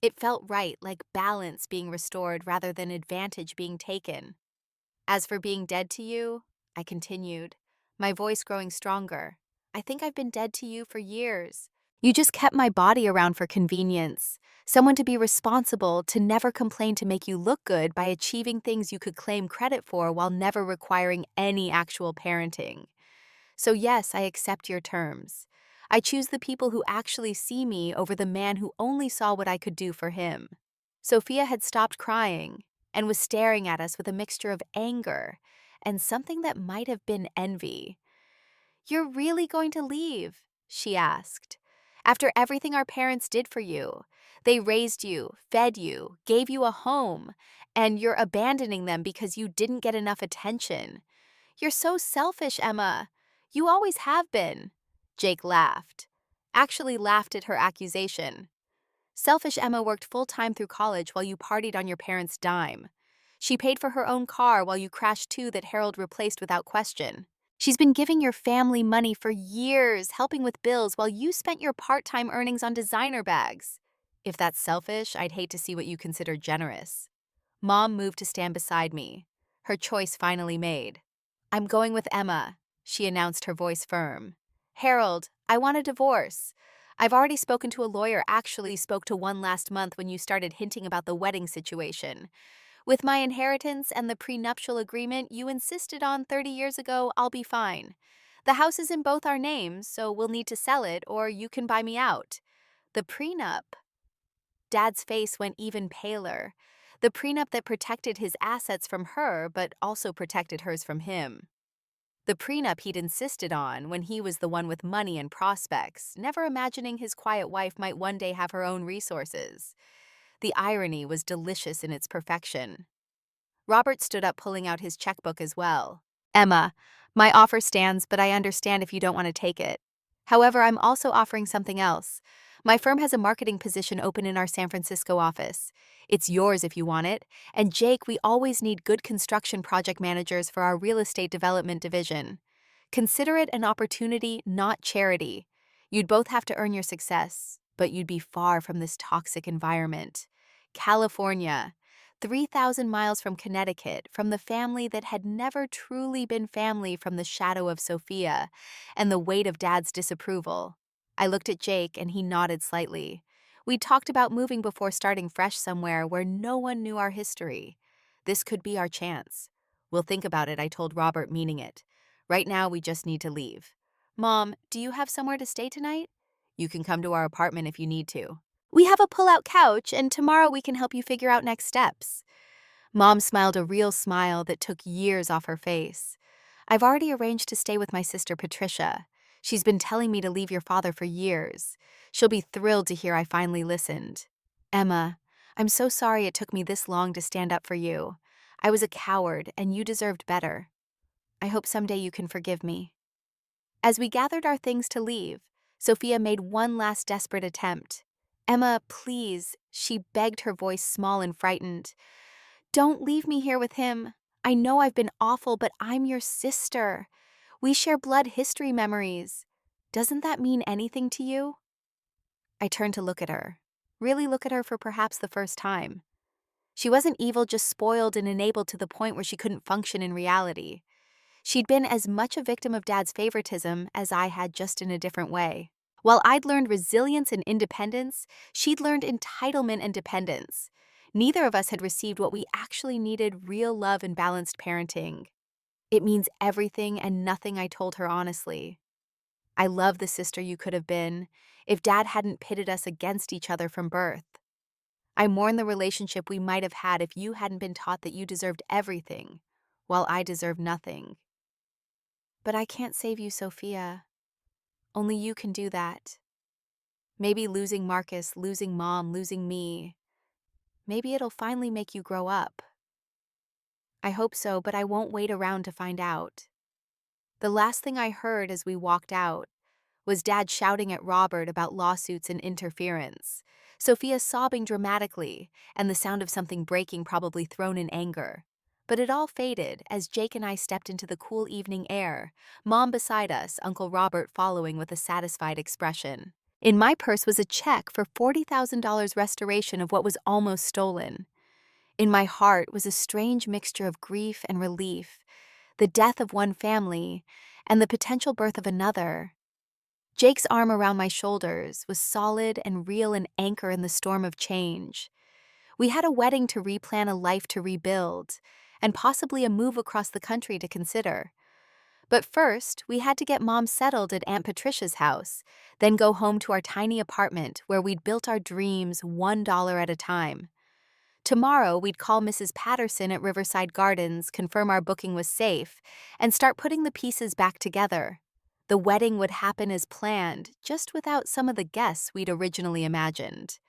It felt right, like balance being restored rather than advantage being taken. "As for being dead to you," I continued, my voice growing stronger, "I think I've been dead to you for years. You just kept my body around for convenience. Someone to be responsible, to never complain, to make you look good by achieving things you could claim credit for while never requiring any actual parenting. So yes, I accept your terms. I choose the people who actually see me over the man who only saw what I could do for him." Sophia had stopped crying and was staring at us with a mixture of anger and something that might have been envy. "You're really going to leave?" she asked. "After everything our parents did for you. They raised you, fed you, gave you a home, and you're abandoning them because you didn't get enough attention. You're so selfish, Emma. You always have been." Jake laughed. Actually laughed at her accusation. "Selfish Emma worked full-time through college while you partied on your parents' dime. She paid for her own car while you crashed two that Harold replaced without question. She's been giving your family money for years, helping with bills while you spent your part-time earnings on designer bags. If that's selfish, I'd hate to see what you consider generous." Mom moved to stand beside me, her choice finally made. "I'm going with Emma," she announced, her voice firm. "Harold, I want a divorce. I've already spoken to a lawyer, actually spoke to one last month when you started hinting about the wedding situation. With my inheritance and the prenuptial agreement you insisted on 30 years ago, I'll be fine. The house is in both our names, so we'll need to sell it or you can buy me out." "The prenup?" Dad's face went even paler. The prenup that protected his assets from her but also protected hers from him. The prenup he'd insisted on when he was the one with money and prospects, never imagining his quiet wife might one day have her own resources. The irony was delicious in its perfection. Robert stood up, pulling out his checkbook as well. "Emma, my offer stands, but I understand if you don't want to take it. However, I'm also offering something else. My firm has a marketing position open in our San Francisco office. It's yours if you want it. And Jake, we always need good construction project managers for our real estate development division. Consider it an opportunity, not charity. You'd both have to earn your success, but you'd be far from this toxic environment. California, 3,000 miles from Connecticut, from the family that had never truly been family, from the shadow of Sophia and the weight of Dad's disapproval." I looked at Jake and he nodded slightly. We'd talked about moving before starting fresh somewhere where no one knew our history. This could be our chance. "We'll think about it," I told Robert, meaning it. "Right now, we just need to leave." "Mom, do you have somewhere to stay tonight?" "You can come to our apartment if you need to. We have a pull-out couch, and tomorrow we can help you figure out next steps." Mom smiled a real smile that took years off her face. "I've already arranged to stay with my sister Patricia. She's been telling me to leave your father for years. She'll be thrilled to hear I finally listened." "Emma, I'm so sorry it took me this long to stand up for you. I was a coward, and you deserved better. I hope someday you can forgive me." As we gathered our things to leave, Sophia made one last desperate attempt. "Emma, please," she begged, her voice small and frightened. "Don't leave me here with him. I know I've been awful, but I'm your sister. We share blood history memories. Doesn't that mean anything to you?" I turned to look at her. Really look at her for perhaps the first time. She wasn't evil, just spoiled and enabled to the point where she couldn't function in reality. She'd been as much a victim of Dad's favoritism as I had, just in a different way. While I'd learned resilience and independence, she'd learned entitlement and dependence. Neither of us had received what we actually needed: real love and balanced parenting. "It means everything and nothing," I told her honestly. "I love the sister you could have been if Dad hadn't pitted us against each other from birth. I mourn the relationship we might have had if you hadn't been taught that you deserved everything, while I deserved nothing. But I can't save you, Sophia. Only you can do that. Maybe losing Marcus, losing Mom, losing me, maybe it'll finally make you grow up. I hope so, but I won't wait around to find out." The last thing I heard as we walked out was Dad shouting at Robert about lawsuits and interference, Sophia sobbing dramatically, and the sound of something breaking, probably thrown in anger. But it all faded as Jake and I stepped into the cool evening air, Mom beside us, Uncle Robert following with a satisfied expression. In my purse was a check for $40,000 restoration of what was almost stolen. In my heart was a strange mixture of grief and relief, the death of one family and the potential birth of another. Jake's arm around my shoulders was solid and real, an anchor in the storm of change. We had a wedding to replan, a life to rebuild, and possibly a move across the country to consider. But first, we had to get Mom settled at Aunt Patricia's house, then go home to our tiny apartment where we'd built our dreams $1 at a time. Tomorrow, we'd call Mrs. Patterson at Riverside Gardens, confirm our booking was safe, and start putting the pieces back together. The wedding would happen as planned, just without some of the guests we'd originally imagined.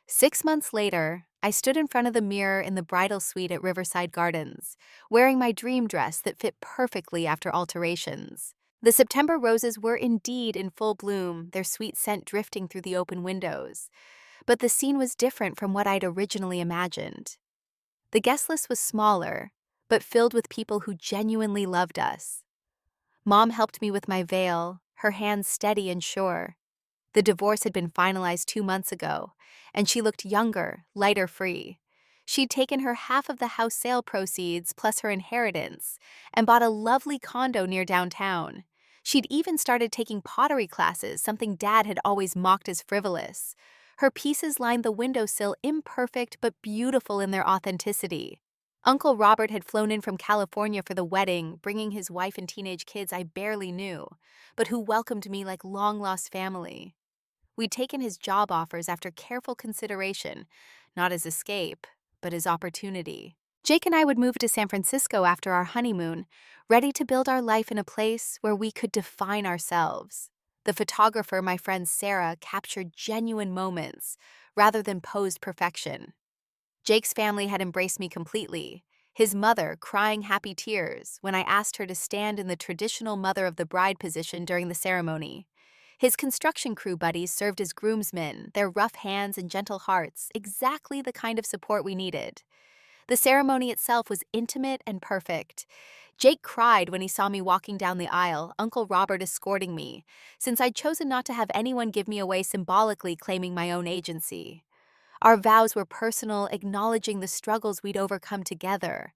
6 months later, I stood in front of the mirror in the bridal suite at Riverside Gardens, wearing my dream dress that fit perfectly after alterations. The September roses were indeed in full bloom, their sweet scent drifting through the open windows. But the scene was different from what I'd originally imagined. The guest list was smaller, but filled with people who genuinely loved us. Mom helped me with my veil, her hands steady and sure. The divorce had been finalized 2 months ago, and she looked younger, lighter free. She'd taken her half of the house sale proceeds plus her inheritance and bought a lovely condo near downtown. She'd even started taking pottery classes, something Dad had always mocked as frivolous. Her pieces lined the windowsill, imperfect but beautiful in their authenticity. Uncle Robert had flown in from California for the wedding, bringing his wife and teenage kids I barely knew, but who welcomed me like long-lost family. We'd taken his job offers after careful consideration, not as escape, but as opportunity. Jake and I would move to San Francisco after our honeymoon, ready to build our life in a place where we could define ourselves. The photographer, my friend Sarah, captured genuine moments rather than posed perfection. Jake's family had embraced me completely, his mother crying happy tears when I asked her to stand in the traditional mother of the bride position during the ceremony. His construction crew buddies served as groomsmen, their rough hands and gentle hearts, exactly the kind of support we needed. The ceremony itself was intimate and perfect. Jake cried when he saw me walking down the aisle, Uncle Robert escorting me, since I'd chosen not to have anyone give me away, symbolically claiming my own agency. Our vows were personal, acknowledging the struggles we'd overcome together,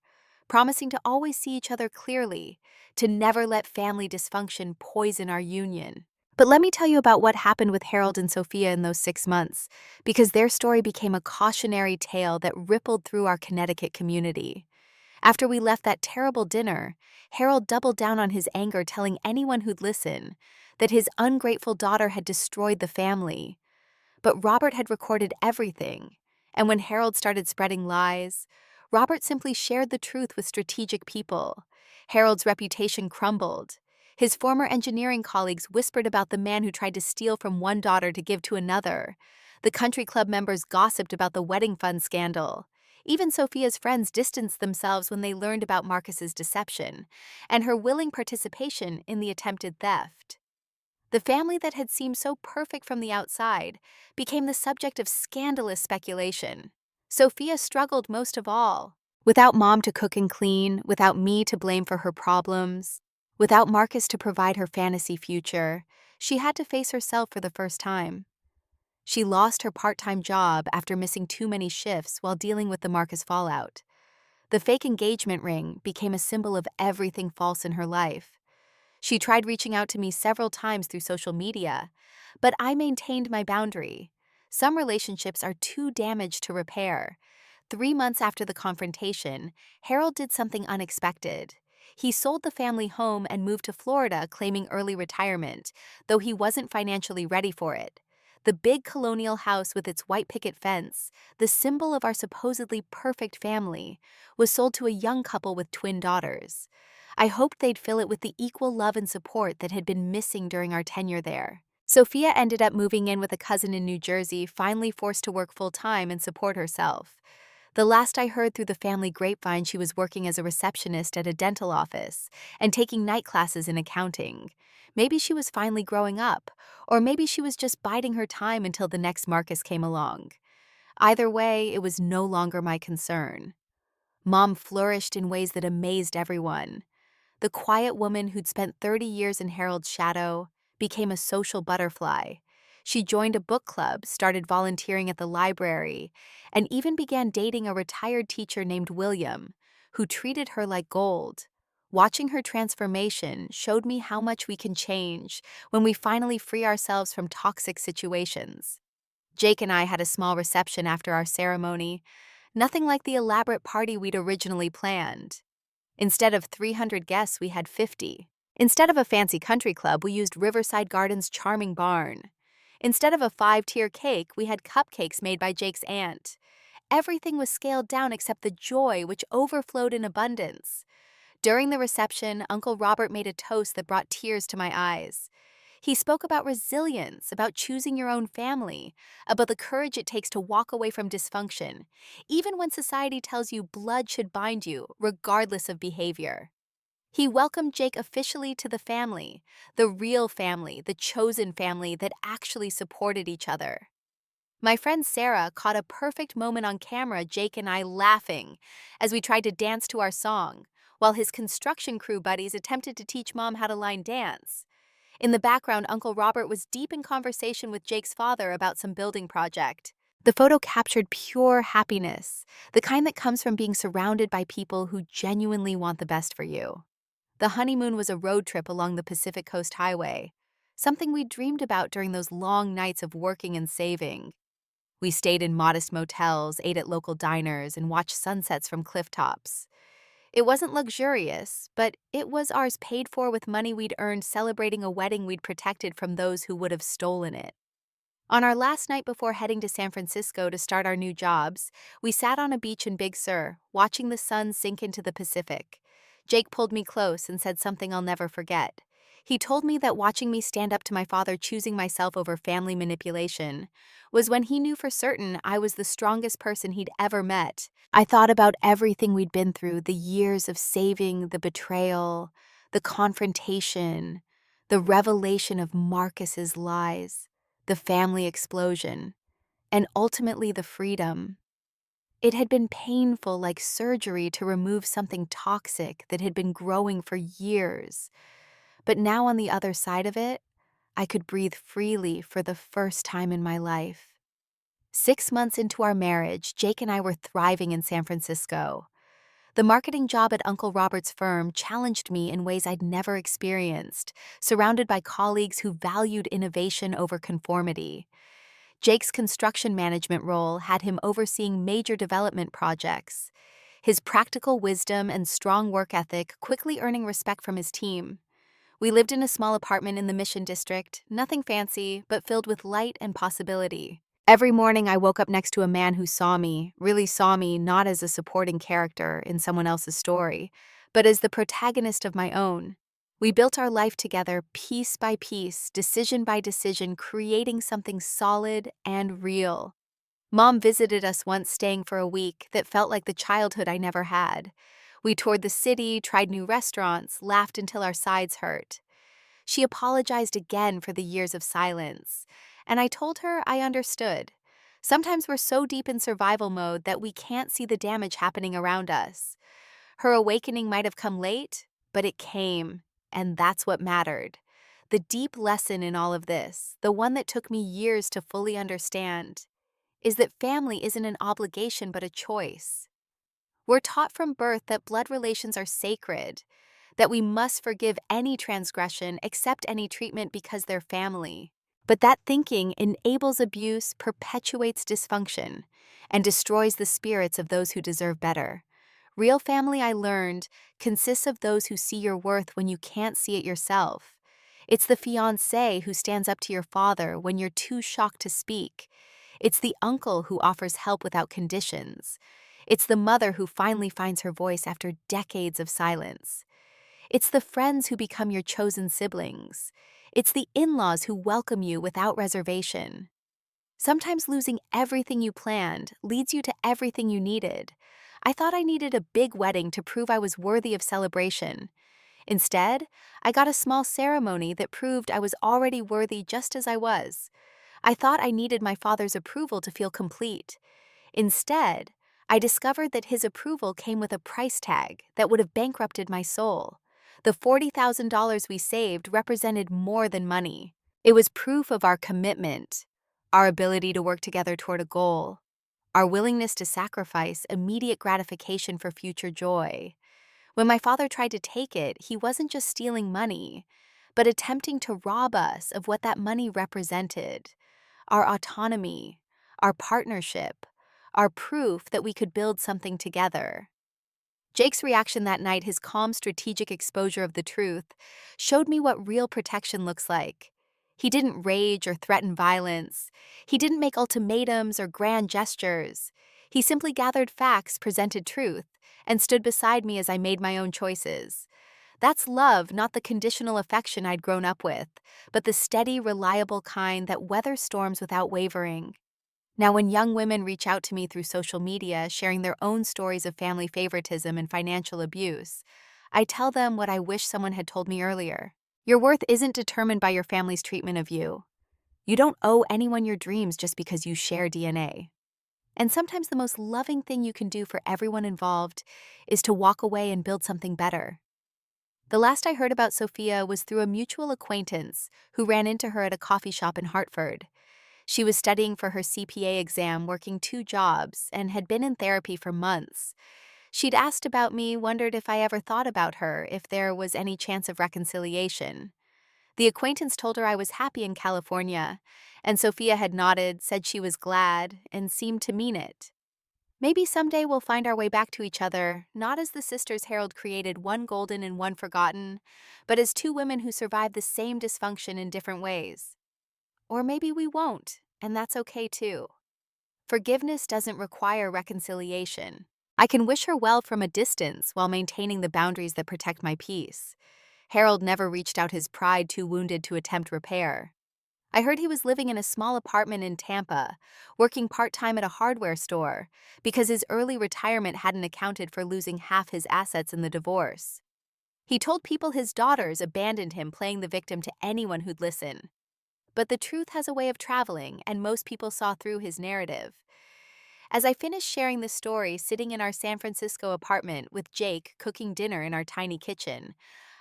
promising to always see each other clearly, to never let family dysfunction poison our union. But let me tell you about what happened with Harold and Sophia in those 6 months, because their story became a cautionary tale that rippled through our Connecticut community. After we left that terrible dinner, Harold doubled down on his anger, telling anyone who'd listen that his ungrateful daughter had destroyed the family. But Robert had recorded everything, and when Harold started spreading lies, Robert simply shared the truth with strategic people. Harold's reputation crumbled. His former engineering colleagues whispered about the man who tried to steal from one daughter to give to another. The country club members gossiped about the wedding fund scandal. Even Sophia's friends distanced themselves when they learned about Marcus's deception and her willing participation in the attempted theft. The family that had seemed so perfect from the outside became the subject of scandalous speculation. Sophia struggled most of all. Without mom to cook and clean, without me to blame for her problems, without Marcus to provide her fantasy future, she had to face herself for the first time. She lost her part-time job after missing too many shifts while dealing with the Marcus fallout. The fake engagement ring became a symbol of everything false in her life. She tried reaching out to me several times through social media, but I maintained my boundary. Some relationships are too damaged to repair. 3 months after the confrontation, Harold did something unexpected. He sold the family home and moved to Florida, claiming early retirement, though he wasn't financially ready for it. The big colonial house with its white picket fence, the symbol of our supposedly perfect family, was sold to a young couple with twin daughters. I hoped they'd fill it with the equal love and support that had been missing during our tenure there. Sophia ended up moving in with a cousin in New Jersey, finally forced to work full-time and support herself. The last I heard through the family grapevine, she was working as a receptionist at a dental office and taking night classes in accounting. Maybe she was finally growing up, or maybe she was just biding her time until the next Marcus came along. Either way, it was no longer my concern. Mom flourished in ways that amazed everyone. The quiet woman who'd spent 30 years in Harold's shadow became a social butterfly. She joined a book club, started volunteering at the library, and even began dating a retired teacher named William, who treated her like gold. Watching her transformation showed me how much we can change when we finally free ourselves from toxic situations. Jake and I had a small reception after our ceremony, nothing like the elaborate party we'd originally planned. Instead of 300 guests, we had 50. Instead of a fancy country club, we used Riverside Gardens' charming barn. Instead of a 5-tier cake, we had cupcakes made by Jake's aunt. Everything was scaled down except the joy, which overflowed in abundance. During the reception, Uncle Robert made a toast that brought tears to my eyes. He spoke about resilience, about choosing your own family, about the courage it takes to walk away from dysfunction, even when society tells you blood should bind you, regardless of behavior. He welcomed Jake officially to the family, the real family, the chosen family that actually supported each other. My friend Sarah caught a perfect moment on camera, Jake and I laughing as we tried to dance to our song, while his construction crew buddies attempted to teach Mom how to line dance. In the background, Uncle Robert was deep in conversation with Jake's father about some building project. The photo captured pure happiness, the kind that comes from being surrounded by people who genuinely want the best for you. The honeymoon was a road trip along the Pacific Coast Highway, something we dreamed about during those long nights of working and saving. We stayed in modest motels, ate at local diners, and watched sunsets from cliff tops. It wasn't luxurious, but it was ours, paid for with money we'd earned, celebrating a wedding we'd protected from those who would have stolen it. On our last night before heading to San Francisco to start our new jobs, we sat on a beach in Big Sur, watching the sun sink into the Pacific. Jake pulled me close and said something I'll never forget. He told me that watching me stand up to my father, choosing myself over family manipulation, was when he knew for certain I was the strongest person he'd ever met. I thought about everything we'd been through, the years of saving, the betrayal, the confrontation, the revelation of Marcus's lies, the family explosion, and ultimately the freedom. It had been painful, like surgery, to remove something toxic that had been growing for years. But now on the other side of it, I could breathe freely for the first time in my life. 6 months into our marriage, Jake and I were thriving in San Francisco. The marketing job at Uncle Robert's firm challenged me in ways I'd never experienced, surrounded by colleagues who valued innovation over conformity. Jake's construction management role had him overseeing major development projects, his practical wisdom and strong work ethic quickly earning respect from his team. We lived in a small apartment in the Mission District, nothing fancy, but filled with light and possibility. Every morning I woke up next to a man who saw me, really saw me, not as a supporting character in someone else's story, but as the protagonist of my own. We built our life together, piece by piece, decision by decision, creating something solid and real. Mom visited us once, staying for a week that felt like the childhood I never had. We toured the city, tried new restaurants, laughed until our sides hurt. She apologized again for the years of silence, and I told her I understood. Sometimes we're so deep in survival mode that we can't see the damage happening around us. Her awakening might have come late, but it came, and that's what mattered. The deep lesson in all of this, the one that took me years to fully understand, is that family isn't an obligation but a choice. We're taught from birth that blood relations are sacred, that we must forgive any transgression, accept any treatment because they're family. But that thinking enables abuse, perpetuates dysfunction, and destroys the spirits of those who deserve better. Real family, I learned, consists of those who see your worth when you can't see it yourself. It's the fiancé who stands up to your father when you're too shocked to speak. It's the uncle who offers help without conditions. It's the mother who finally finds her voice after decades of silence. It's the friends who become your chosen siblings. It's the in-laws who welcome you without reservation. Sometimes losing everything you planned leads you to everything you needed. I thought I needed a big wedding to prove I was worthy of celebration. Instead, I got a small ceremony that proved I was already worthy just as I was. I thought I needed my father's approval to feel complete. Instead, I discovered that his approval came with a price tag that would have bankrupted my soul. The $40,000 we saved represented more than money. It was proof of our commitment, our ability to work together toward a goal, our willingness to sacrifice immediate gratification for future joy. When my father tried to take it, he wasn't just stealing money, but attempting to rob us of what that money represented: our autonomy, our partnership, our proof that we could build something together. Jake's reaction that night, his calm, strategic exposure of the truth, showed me what real protection looks like. He didn't rage or threaten violence. He didn't make ultimatums or grand gestures. He simply gathered facts, presented truth, and stood beside me as I made my own choices. That's love, not the conditional affection I'd grown up with, but the steady, reliable kind that weathers storms without wavering. Now, when young women reach out to me through social media, sharing their own stories of family favoritism and financial abuse, I tell them what I wish someone had told me earlier. Your worth isn't determined by your family's treatment of you. You don't owe anyone your dreams just because you share DNA. And sometimes the most loving thing you can do for everyone involved is to walk away and build something better. The last I heard about Sophia was through a mutual acquaintance who ran into her at a coffee shop in Hartford. She was studying for her CPA exam, working 2 jobs, and had been in therapy for months. She'd asked about me, wondered if I ever thought about her, if there was any chance of reconciliation. The acquaintance told her I was happy in California, and Sophia had nodded, said she was glad, and seemed to mean it. Maybe someday we'll find our way back to each other, not as the sisters Harold created, one golden and one forgotten, but as 2 women who survived the same dysfunction in different ways. Or maybe we won't, and that's okay too. Forgiveness doesn't require reconciliation. I can wish her well from a distance while maintaining the boundaries that protect my peace. Harold never reached out, his pride too wounded to attempt repair. I heard he was living in a small apartment in Tampa, working part-time at a hardware store, because his early retirement hadn't accounted for losing half his assets in the divorce. He told people his daughters abandoned him, playing the victim to anyone who'd listen. But the truth has a way of traveling, and most people saw through his narrative. As I finished sharing this story, sitting in our San Francisco apartment with Jake cooking dinner in our tiny kitchen,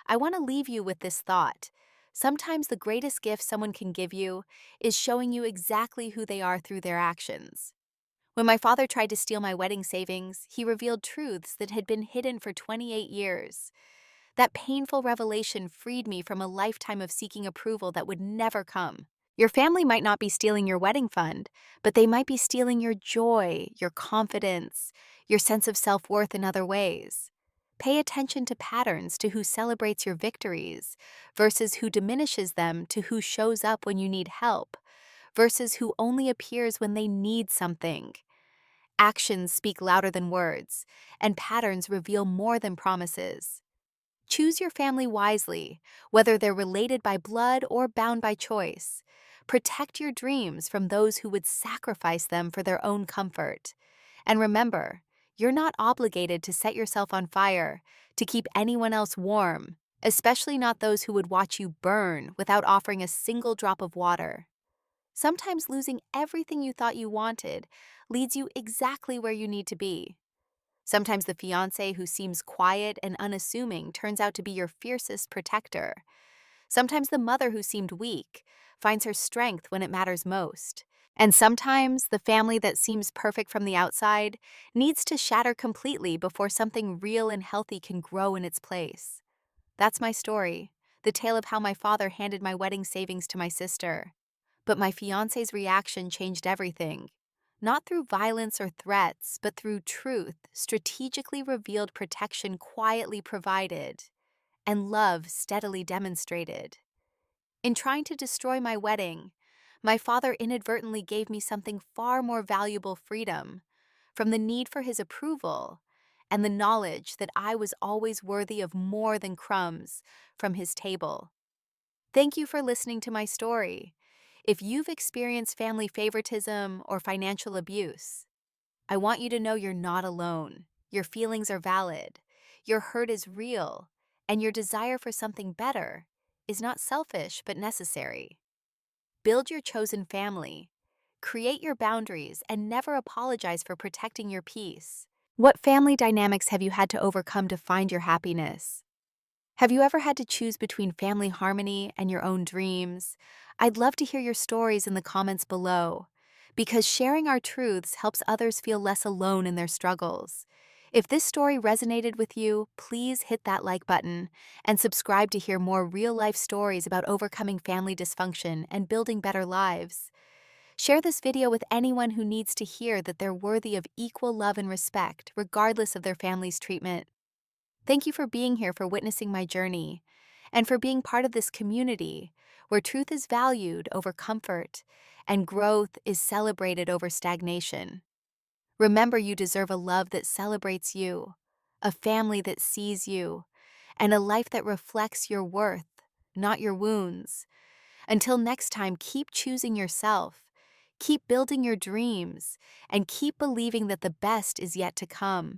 I want to leave you with this thought. Sometimes the greatest gift someone can give you is showing you exactly who they are through their actions. When my father tried to steal my wedding savings, he revealed truths that had been hidden for 28 years. That painful revelation freed me from a lifetime of seeking approval that would never come. Your family might not be stealing your wedding fund, but they might be stealing your joy, your confidence, your sense of self-worth in other ways. Pay attention to patterns, to who celebrates your victories versus who diminishes them, to who shows up when you need help versus who only appears when they need something. Actions speak louder than words, and patterns reveal more than promises. Choose your family wisely, whether they're related by blood or bound by choice. Protect your dreams from those who would sacrifice them for their own comfort. And remember, you're not obligated to set yourself on fire to keep anyone else warm, especially not those who would watch you burn without offering a single drop of water. Sometimes losing everything you thought you wanted leads you exactly where you need to be. Sometimes the fiancé who seems quiet and unassuming turns out to be your fiercest protector. Sometimes the mother who seemed weak finds her strength when it matters most. And sometimes the family that seems perfect from the outside needs to shatter completely before something real and healthy can grow in its place. That's my story, the tale of how my father handed my wedding savings to my sister. But my fiancé's reaction changed everything. Not through violence or threats, but through truth, strategically revealed protection quietly provided, and love steadily demonstrated. In trying to destroy my wedding, my father inadvertently gave me something far more valuable: freedom, from the need for his approval and the knowledge that I was always worthy of more than crumbs from his table. Thank you for listening to my story. If you've experienced family favoritism or financial abuse, I want you to know you're not alone. Your feelings are valid, your hurt is real, and your desire for something better is not selfish but necessary. Build your chosen family, create your boundaries, and never apologize for protecting your peace. What family dynamics have you had to overcome to find your happiness? Have you ever had to choose between family harmony and your own dreams? I'd love to hear your stories in the comments below, because sharing our truths helps others feel less alone in their struggles. If this story resonated with you, please hit that like button and subscribe to hear more real-life stories about overcoming family dysfunction and building better lives. Share this video with anyone who needs to hear that they're worthy of equal love and respect, regardless of their family's treatment. Thank you for being here, for witnessing my journey, and for being part of this community where truth is valued over comfort and growth is celebrated over stagnation. Remember, you deserve a love that celebrates you, a family that sees you, and a life that reflects your worth, not your wounds. Until next time, keep choosing yourself, keep building your dreams, and keep believing that the best is yet to come.